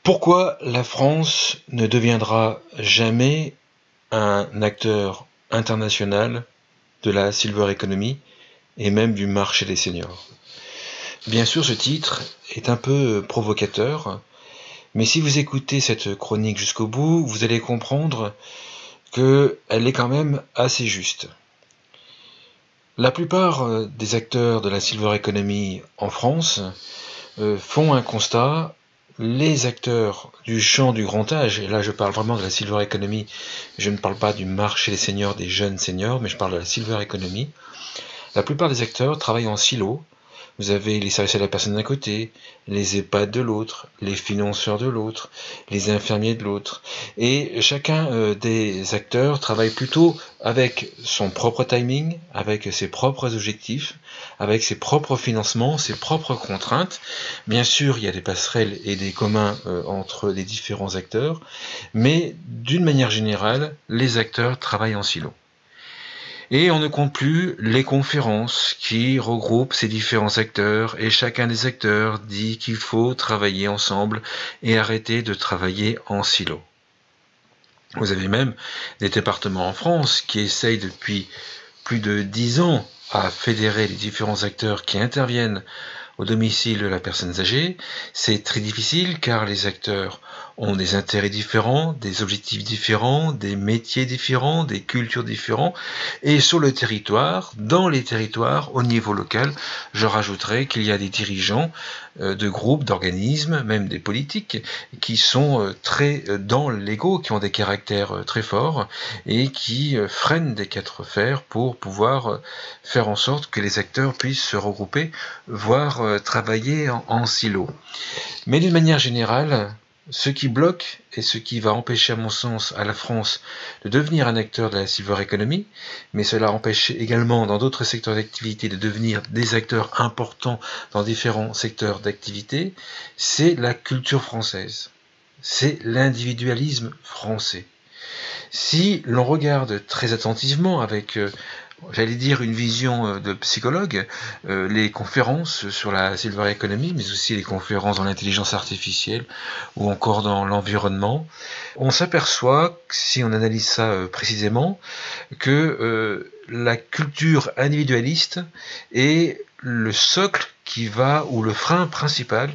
Pourquoi la France ne deviendra jamais un acteur international de la silver economy et même du marché des seniors? Bien sûr, ce titre est un peu provocateur, mais si vous écoutez cette chronique jusqu'au bout, vous allez comprendre qu'elle est quand même assez juste. La plupart des acteurs de la silver economy en France font un constat. Les acteurs du champ du grand âge, et là je parle vraiment de la silver economy, je ne parle pas du marché des seniors, des jeunes seniors, mais je parle de la silver economy. La plupart des acteurs travaillent en silo. Vous avez les services à la personne d'un côté, les EHPAD de l'autre, les financeurs de l'autre, les infirmiers de l'autre. Et chacun des acteurs travaille plutôt avec son propre timing, avec ses propres objectifs, avec ses propres financements, ses propres contraintes. Bien sûr, il y a des passerelles et des communs entre les différents acteurs, mais d'une manière générale, les acteurs travaillent en silo. Et on ne compte plus les conférences qui regroupent ces différents acteurs, et chacun des acteurs dit qu'il faut travailler ensemble et arrêter de travailler en silo. Vous avez même des départements en France qui essayent depuis plus de 10 ans à fédérer les différents acteurs qui interviennent au domicile de la personne âgée. C'est très difficile car les acteurs ont des intérêts différents, des objectifs différents, des métiers différents, des cultures différentes. Et sur le territoire, dans les territoires, au niveau local, je rajouterais qu'il y a des dirigeants de groupes, d'organismes, même des politiques, qui sont très dans l'ego, qui ont des caractères très forts et qui freinent des quatre fers pour pouvoir faire en sorte que les acteurs puissent se regrouper, voire travailler en silo. Mais d'une manière générale, ce qui bloque et ce qui va empêcher, à mon sens, à la France de devenir un acteur de la silver economy, mais cela empêche également dans d'autres secteurs d'activité de devenir des acteurs importants dans différents secteurs d'activité, c'est la culture française. C'est l'individualisme français. Si l'on regarde très attentivement avec j'allais dire une vision de psychologue, les conférences sur la silver economy, mais aussi les conférences dans l'intelligence artificielle ou encore dans l'environnement, on s'aperçoit, si on analyse ça précisément, que la culture individualiste est le socle qui va, ou le frein principal,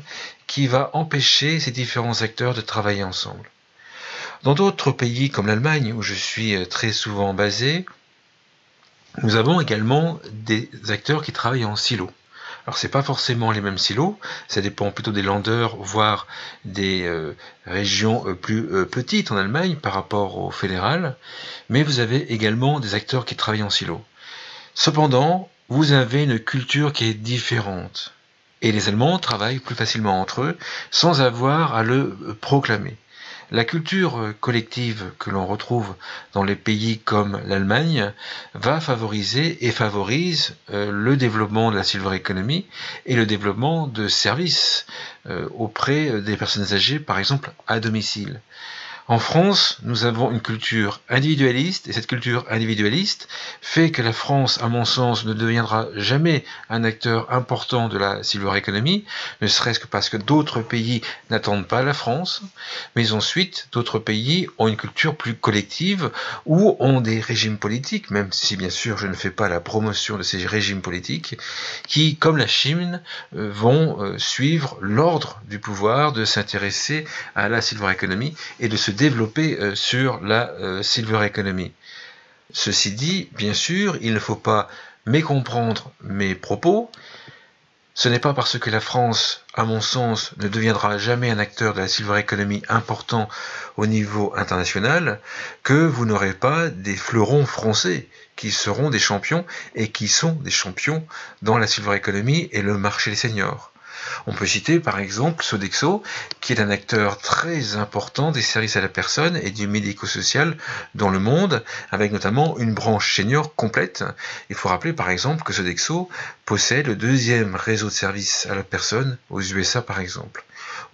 qui va empêcher ces différents acteurs de travailler ensemble. Dans d'autres pays comme l'Allemagne, où je suis très souvent basé, nous avons également des acteurs qui travaillent en silo. Alors c'est pas forcément les mêmes silos, ça dépend plutôt des Länder, voire des régions plus petites en Allemagne par rapport au fédéral, mais vous avez également des acteurs qui travaillent en silo. Cependant, vous avez une culture qui est différente, et les Allemands travaillent plus facilement entre eux sans avoir à le proclamer. La culture collective que l'on retrouve dans les pays comme l'Allemagne va favoriser et favorise le développement de la silver economy et le développement de services auprès des personnes âgées, par exemple à domicile. En France, nous avons une culture individualiste, et cette culture individualiste fait que la France, à mon sens, ne deviendra jamais un acteur important de la silver economy, ne serait-ce que parce que d'autres pays n'attendent pas la France, mais ensuite, d'autres pays ont une culture plus collective, ou ont des régimes politiques, même si bien sûr je ne fais pas la promotion de ces régimes politiques, qui, comme la Chine, vont suivre l'ordre du pouvoir de s'intéresser à la silver economy et de se développer sur la silver economy. Ceci dit, bien sûr, il ne faut pas mécomprendre mes propos. Ce n'est pas parce que la France, à mon sens, ne deviendra jamais un acteur de la silver economy important au niveau international que vous n'aurez pas des fleurons français qui seront des champions et qui sont des champions dans la silver economy et le marché des seniors. On peut citer par exemple Sodexo, qui est un acteur très important des services à la personne et du médico-social dans le monde, avec notamment une branche senior complète. Il faut rappeler par exemple que Sodexo possède le deuxième réseau de services à la personne aux USA par exemple.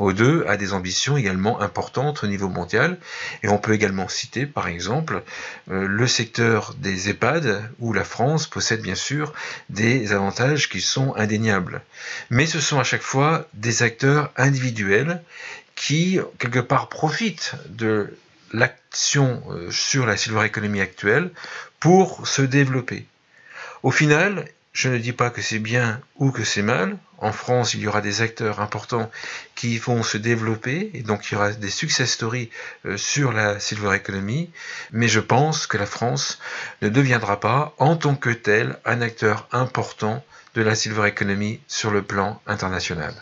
O2 a des ambitions également importantes au niveau mondial, et on peut également citer par exemple le secteur des EHPAD, où la France possède bien sûr des avantages qui sont indéniables. Mais ce sont à chaque fois des acteurs individuels qui, quelque part, profitent de l'action sur la silver economy actuelle pour se développer. Au final, je ne dis pas que c'est bien ou que c'est mal. En France, il y aura des acteurs importants qui vont se développer, et donc il y aura des success stories sur la silver economy, mais je pense que la France ne deviendra pas, en tant que telle, un acteur important de la silver economy sur le plan international.